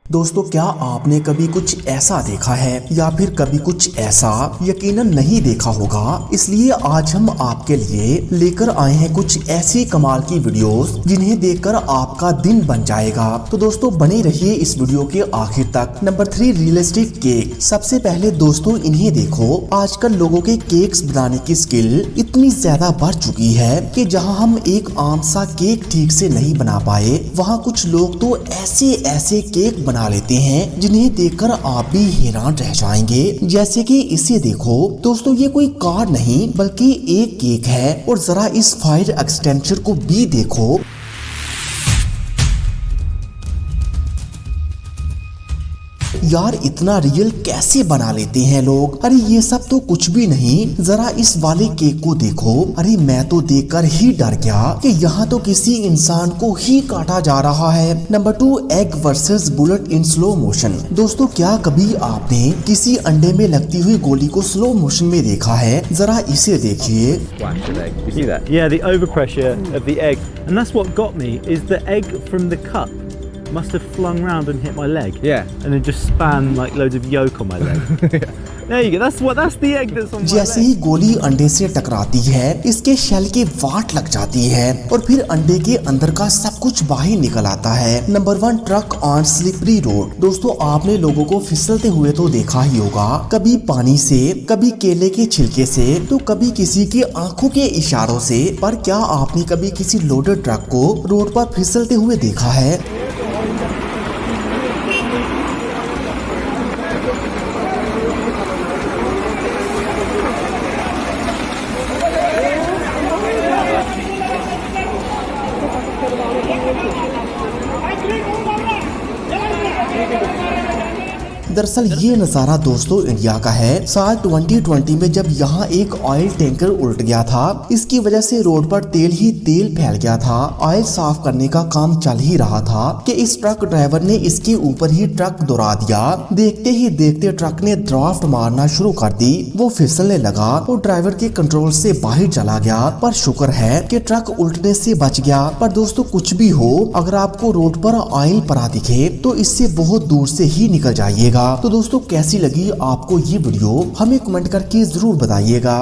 दोस्तों, क्या आपने कभी कुछ ऐसा देखा है या फिर कभी कुछ ऐसा यकीनन नहीं देखा होगा। इसलिए आज हम आपके लिए लेकर आए हैं कुछ ऐसी कमाल की वीडियोस जिन्हें देखकर आपका दिन बन जाएगा। तो दोस्तों, बने रहिए इस वीडियो के आखिर तक। Number 3, realistic cake. सबसे पहले दोस्तों इन्हें देखो। आजकल लोगों के केक्स बनाने की स्किल इतनी ज्यादा बढ़ चुकी है कि जहां हम एक आम सा केक ठीक से नहीं बना पाए, वहां कुछ लोग तो ऐसे ऐसे केक बना लेते हैं जिन्हें देखकर आप भी हैरान रह जाएंगे। जैसे कि इसे देखो दोस्तों, ये कोई कार नहीं बल्कि एक केक है। और जरा इस फायर एक्सटेंशन को भी देखो। यार, इतना रियल कैसे बना लेते हैं लोग। अरे ये सब तो कुछ भी नहीं, जरा इस वाले केक को देखो। अरे मैं तो देखकर ही डर गया कि यहाँ तो किसी इंसान को ही काटा जा रहा है। Number 2, egg versus bullet in slow motion. दोस्तों, क्या कभी आपने किसी अंडे में लगती हुई गोली को स्लो मोशन में देखा है? जरा इसे देखिए। Yeah, the overpressure of the egg, and that's what got me. Is the egg from the cup must have flung round and hit my leg. Yeah. And then just span like loads of yolk on my leg. There you go. That's the egg that's on my जैसे leg. ही गोली अंडे से टकराती है, इसके shell के वाट लग जाती है और फिर अंडे के अंदर का सब कुछ बाहर निकल आता है। Number 1, truck on slippery road. दोस्तों, आपने लोगों को फिसलते हुए तो देखा ही होगा, कभी पानी से, कभी केले के छिलके से, तो कभी किसी की आंखों के इशारों से। पर क्या आपने कभी किसी लोडेड ट्रक को रोड पर फिसलते हुए देखा है? दरअसल ये नज़ारा दोस्तों इंडिया का है। साल 2020 में जब यहाँ एक ऑयल टैंकर उल्ट गया था, इसकी वजह से रोड पर तेल ही तेल फैल गया था। ऑयल साफ करने का काम चल ही रहा था कि इस ट्रक ड्राइवर ने इसके ऊपर ही ट्रक दौड़ा दिया। देखते ही देखते ट्रक ने ड्राफ्ट मारना शुरू कर दी। वो फिसलने लगा और ड्राइवर के कंट्रोल से बाहर चला गया। पर शुक्र है कि ट्रक उल्टने से बच गया। पर दोस्तों, कुछ भी हो, अगर आपको रोड पर ऑयल पड़ा दिखे तो इससे बहुत दूर से ही निकल जाइएगा। तो दोस्तों, कैसी लगी आपको ये वीडियो? हमें कमेंट करके जरूर बताइएगा।